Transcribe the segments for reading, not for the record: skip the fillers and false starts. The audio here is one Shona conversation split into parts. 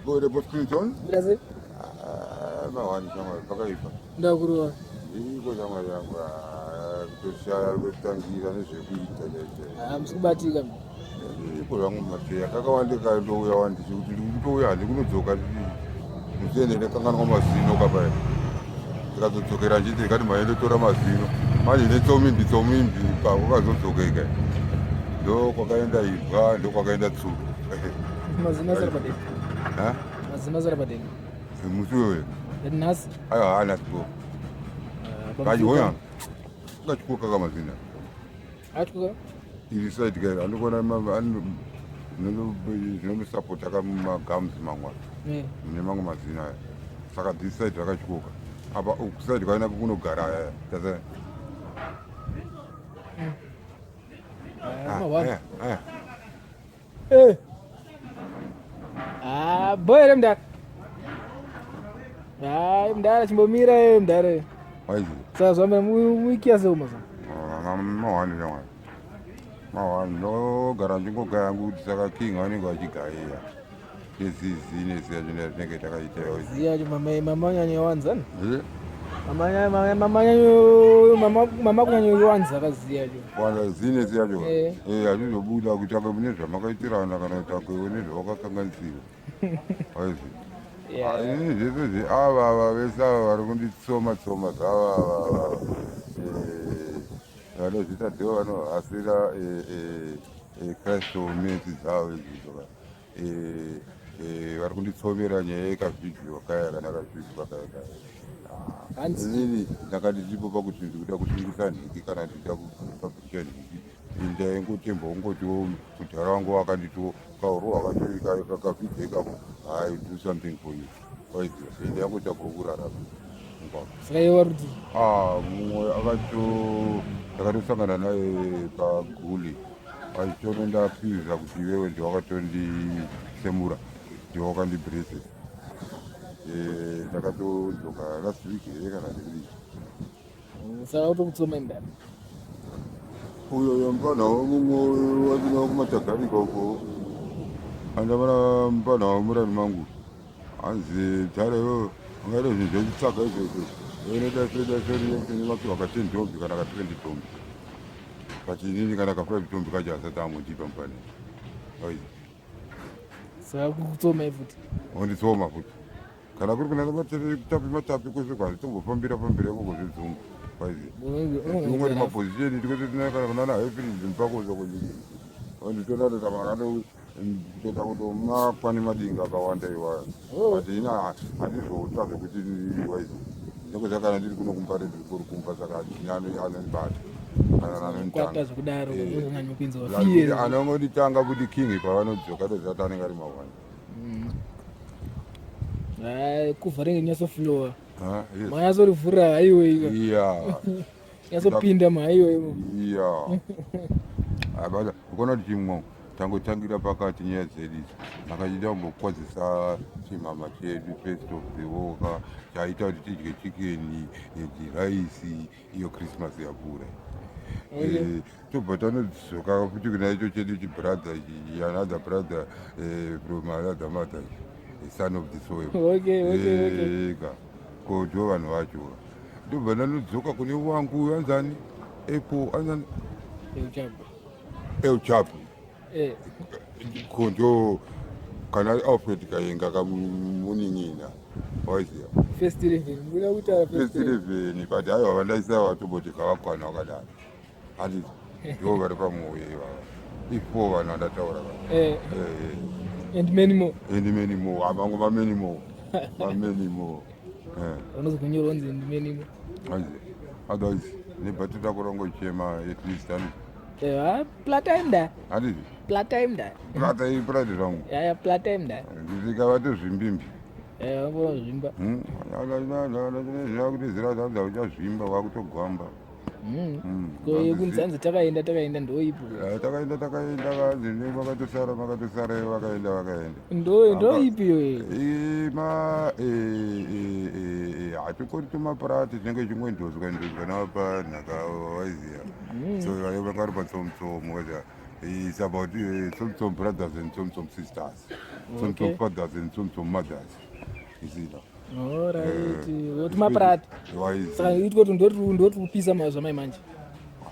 Bore Boston? Does it? No one summer, Pakaipa. Ndaguru. He was a young to share with Tangi and his feet. I'm Subatika. People on Matia, Kakawanda, do you want to do? You are the good joke. Mzee kanga ngo Mazino kabaye tikadzokera chiti tikati maendotora Mazino manje netsomimbi pa ukazodzoka ndo kwakaenda ibva ndo kwakaenda tsuru Mazino Zarabadeni. Mazino Zarabadeni. musi wewe Nasi. aya ana sipo kaji hoya ngachikuka kama Mazino Achikuka ili side kai andikona neno support kama gams mangwa nemamwe Mazino aya saka this side rakachikuka apa ukuside kwaina kunogara aya tasa boy mdara. Mdara chimbomira mdara. Waizi. Sasa zombe muikiasa uma sasa. Mawani jamani. Mawani no garanti ngoga yangu saka king ani ngachigaiya. Zine siyajina nenge takaiteyo. Ziyaje mama nyanya wanza. Mama kunyanya wanza kaziyaje. Wala zine siyajo. Azizobuda kutaka munezva makaitirana kana takwonezva wakakanganisira. Waizi. Zvese ava vese ava vari kunditsoma zvava vanozvita ndivo vanohasira kristomensi dzavo izvizvo vari kunditsomera nyaya yekavhidhiyo kaya kana kavhidhiyo kaya inini ndakati ndipo pakuti ndikuda kusungisa nhiki kana ndida kupabhisha nhiki ndaingotemba ungotiwo mudhara wangu wakanditiwo kauro wakakavhidhiyo ikako I do something for you. Why is it? They are going to go kurara. Saiwardi. Mumwe akatosangana naye paguli. Achitonenda pizza kuti iwewe ndiwe wakatondi ndiwe wakandibrese. Ndakatodzoka last week kana ndiri. Saka utokutsoma ndani. Uyo mupana mumwe wakina kumatagari koko. Andavana mupana wamurani mangu hanzi Tyre ungaita zvinhu zvechitsvaga izvozvo inodasedaseriyemakii wakati ndombi kana ka20 tombi pachinini kana ka5 tombi kacho hasati amondipa mupane saka kukutsoma futi onditsoma futi kana kuri kunaka matapi kwese kwazi tombofambira ikoko zvedzungu umwe mapozisheni tikoti tinakana kunana haifirizi mupakozokonii onditonatotamarano kutoda kutomakwani madinga akawanda iwayo but ina handizotsvazve kuti waizi nekuti kana ndiri kuno kumbare ndiri kuri kumba saka anondibata anongonditanga kuti king pavanodzoka tozati anenge ari mawani kuvhara ngenyasoflowa manyazorivhura haiwe nyasopinda mahaiwe ukona kuti chimwe tangotangira pakati nyaya dzedu makachida kumbokwadzisa chimhama chedu first of the woka chaita kuti tidye chikeni dhiraisi iyo krismas yapfuura tobva tanodzoka futi kuna icho chedu chibrother another brother from another mother son of the soil ko ndo vanhu vacho ndobva ndanodzoka kune wangu anzani epo anzani euchapu kondo kana alfred kayenga kamuning'ina waiziya first 11 but aiwa vandaisa vatoboti kavakwana wakadaro handiti ndo vari pamwoyo ivava ifo vanhu vandataura and many more amango mamany more vanozokunyora onzi and many more otherwise nebhatita kurongochema at least handiti platime da handiti plata zvangu platime da ndikavate zvimbimbi vambona zvimba zvina kuti zira dzanza uchazvimba wakutogwamba kunzanzi takaenda ndoipo takaenda kanzi makatosara vakaenda ndoipiyo hatikoti tomapurati tinenge chingondozwa naapa nhaka waiziya so vange vari patsomu Wedzera It's about Tsom Tsom brothers and Tsom Tsom sisters. Tsom Tsom Okay. fathers and Tsom Tsom mothers. You see now. Alright. Woti maprati. Why Saka itwa kuti ndoti kupisa mazwa mai manje.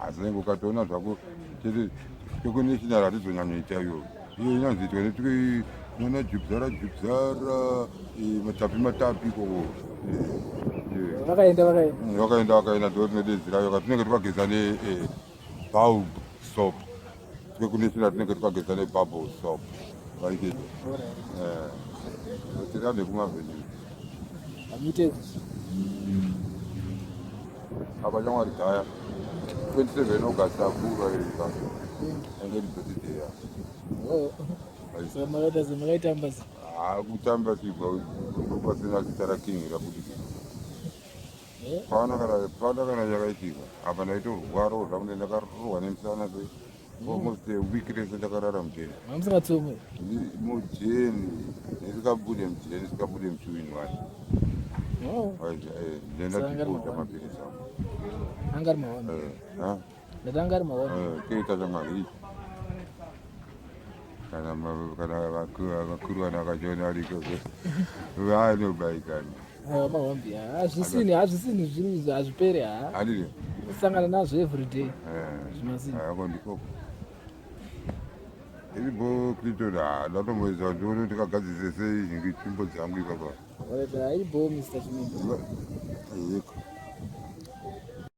asinenge ukatoona zvako chete kwekunational hatizonyanya iyo inyanzi itwa nona jubzara matapi koko Vakaenda. vakaenda ndotinodedzerayo katinenge twageza nebulb soap kwekunational tinenge twageza nebubble soap vaitete tirambe kumavhenyu Amite. apa chamwari dhaya 27 August akura enge ndidzotideya Saka makaita mbasi. kutamba chibva pasina zita raking rabudika paana kana yakaitika apa ndaitorwara zvakunde ndakarohwa nemusana almost a week rese ndakarara mujeni Mamusingatsomwe. mujeni ndisikabude mujeni ndisikabude muchiwini wacho ndenda tiota mapirisi angu Angari maona. Ndangari maona. keita chamwari kana vakuru vana vakachona ariko vaanobaikana Mahombi. Hazvisini zviri hazviperi ha. adiri Sangana nazvo every day. Zvimazini. ako ndikoko iribo kritora ndatomboedza kuti ndione kuti ndikagadzise sei zvingi tsvimbo dzangu ipapa Alright, iripo Mr. Chimimba.